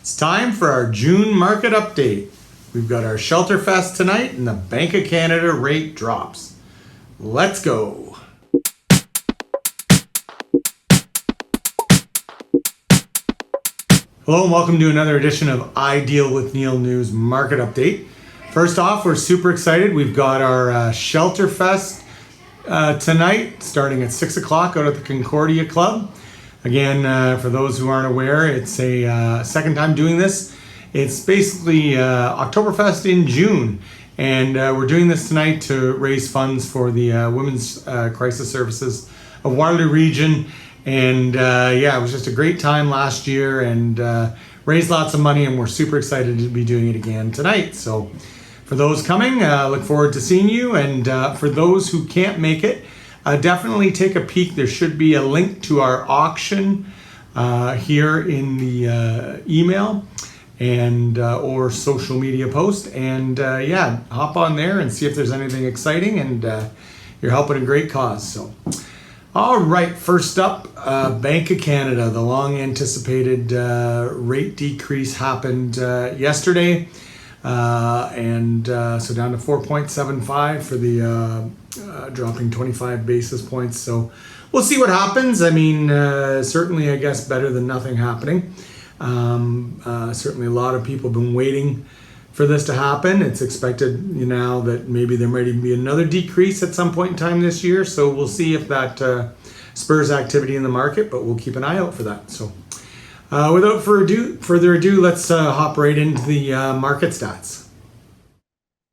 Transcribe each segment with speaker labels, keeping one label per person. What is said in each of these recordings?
Speaker 1: It's time for our June market update. We've got our Shelter Fest tonight and the Bank of Canada rate drops. Let's go. Hello and welcome to another edition of Ideal with Neil News Market Update. First off, we're super excited. We've got our Shelter Fest tonight starting at 6 o'clock out at the Concordia Club. Again, for those who aren't aware, it's a second time doing this. It's basically Oktoberfest in June, and we're doing this tonight to raise funds for the Women's Crisis Services of Waterloo Region. And it was just a great time last year and raised lots of money, and we're super excited to be doing it again tonight. So for those coming, look forward to seeing you. And for those who can't make it, definitely take a peek. There should be a link to our auction here in the email and or social media post. And hop on there and see if there's anything exciting. And you're helping a great cause. So, all right. First up, Bank of Canada. The long-anticipated rate decrease happened yesterday. So down to 4.75 for the dropping 25 basis points. So we'll see what happens. I mean, certainly, I guess, better than nothing happening. Certainly a lot of people have been waiting for this to happen. It's expected now that maybe there might even be another decrease at some point in time this year. So we'll see if that spurs activity in the market, but we'll keep an eye out for that. So without further ado, let's hop right into the market stats.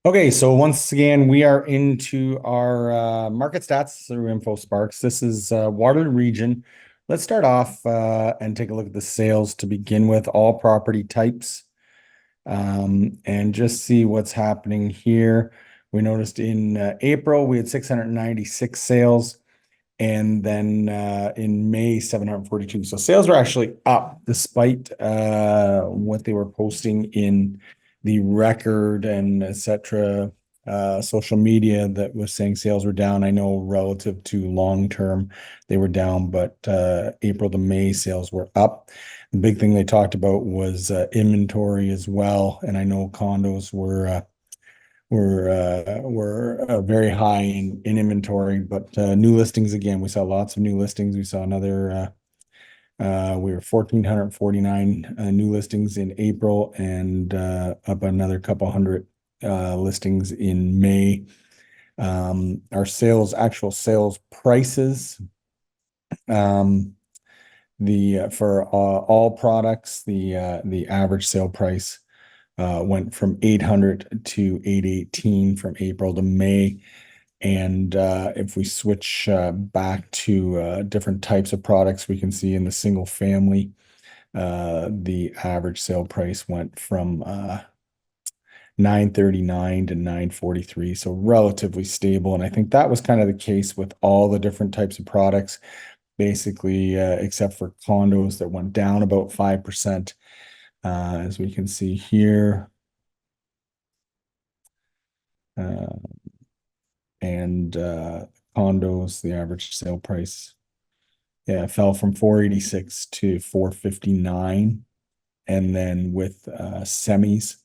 Speaker 1: Okay, so once again, we are into our market stats through InfoSparks. This is Waterloo Region. Let's start off and take a look at the sales to begin with, all property types, and just see what's happening here. We noticed in April, we had 696 sales. And then in May, 742. So sales were actually up despite what they were posting in the record and etc. Social media that was saying sales were down. I know relative to long term, they were down, but April to May sales were up. The big thing they talked about was inventory as well. And I know condos were very high in inventory, but new listings, again, we saw lots of new listings. We saw another we were 1,449 new listings in April, and up another couple hundred listings in May. Our actual sales prices, for all products, the average sale price went from 800 to 818 from April to May. And if we switch back to different types of products, we can see in the single family, the average sale price went from 939 to 943. So relatively stable. And I think that was kind of the case with all the different types of products, basically, except for condos that went down about 5%. As we can see here. Condos, the average sale price, fell from 486 to 459. And then with semis,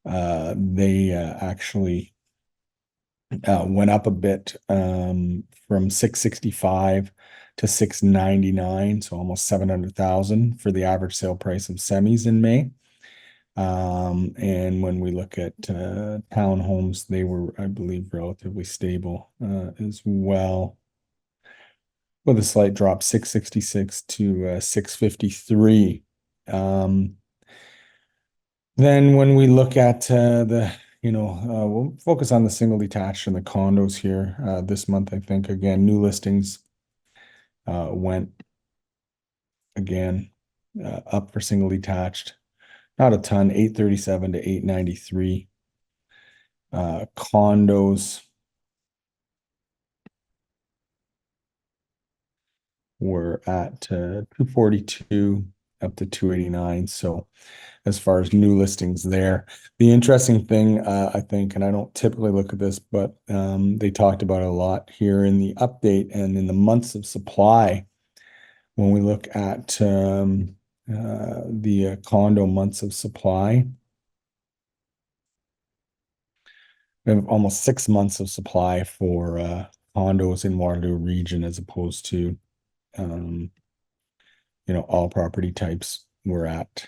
Speaker 1: they actually went up a bit from 665 to 699, so almost 700,000 for the average sale price of semis in May. And when we look at townhomes, they were, I believe, relatively stable as well, with a slight drop, 666 to 653. Then when we look at we'll focus on the single detached and the condos here this month. I think, again, new listings went again up for single detached, not a ton, 837 to 893. Condos were at 242 up to 289. So as far as new listings there, the interesting thing, I think, and I don't typically look at this, but they talked about it a lot here in the update and in the months of supply. When we look at
Speaker 2: the condo months of supply. We have almost 6 months of supply for condos in Waterloo region, as opposed to all property types. We're at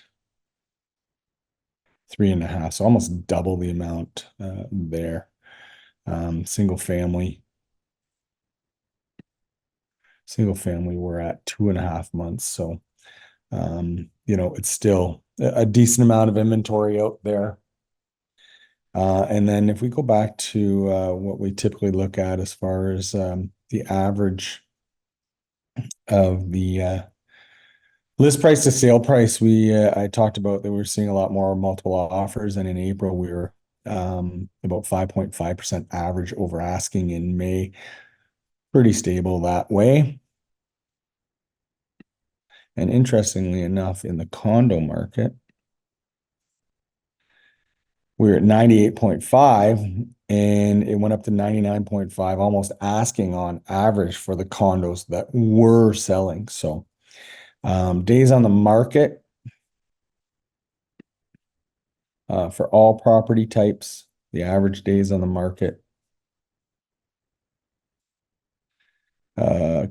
Speaker 2: 3.5, so almost double the amount there. Single family, we're at 2.5 months. So it's still a decent amount of inventory out there. And then if we go back to what we typically look at as far as the average of the list price to sale price, I talked about that we were seeing a lot more multiple offers, and in April we were about 5.5% average over asking. In May, pretty stable that way. And interestingly enough, in the condo market, we're at 98.5 and it went up to 99.5, almost asking on average for the condos that were selling. So days on the market for all property types, the average days on the market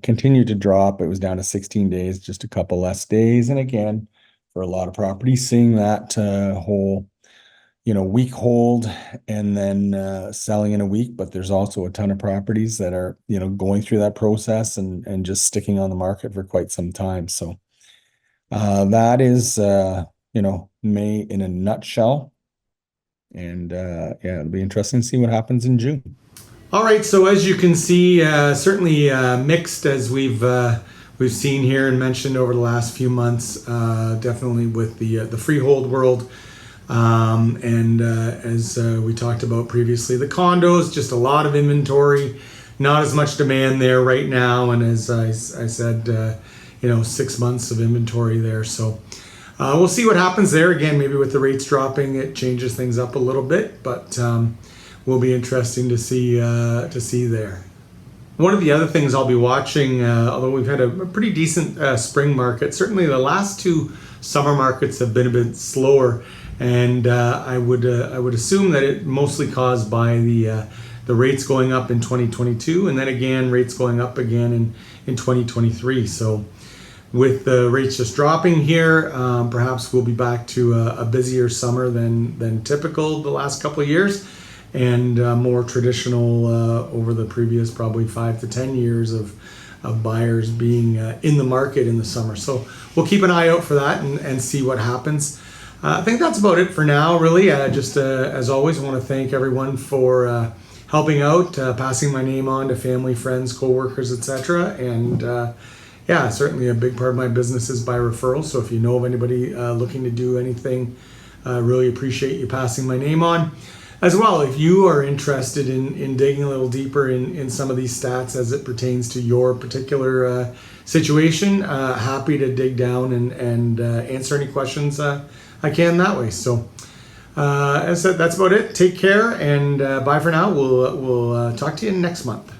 Speaker 2: continued to drop. It was down to 16 days, just a couple less days. And again, for a lot of properties, seeing that whole week hold and then selling in a week. But there's also a ton of properties that are going through that process and just sticking on the market for quite some time. So that is May in a nutshell. And yeah, it'll be interesting to see what happens in June.
Speaker 1: All right, so as you can see, certainly mixed, as we've seen here and mentioned over the last few months, definitely with the freehold world. And as we talked about previously, the condos, just a lot of inventory, not as much demand there right now. And as I said, 6 months of inventory there. So we'll see what happens there. Again, maybe with the rates dropping, it changes things up a little bit, but will be interesting to see there. One of the other things I'll be watching, although we've had a pretty decent spring market, certainly the last two summer markets have been a bit slower, and I would assume that it mostly caused by the rates going up in 2022, and then again rates going up again in 2023. So with the rates just dropping here, perhaps we'll be back to a busier summer than typical the last couple of years, and more traditional over the previous probably 5 to 10 years of buyers being in the market in the summer. So we'll keep an eye out for that and see what happens. I think that's about it for now, really. Just as always, I want to thank everyone for helping out, passing my name on to family, friends, coworkers, etc. And yeah, certainly a big part of my business is by referral. So if you know of anybody looking to do anything, really appreciate you passing my name on. As well, if you are interested in digging a little deeper in some of these stats as it pertains to your particular situation, happy to dig down and answer any questions I can that way. So as I said, that's about it. Take care and bye for now. We'll talk to you next month.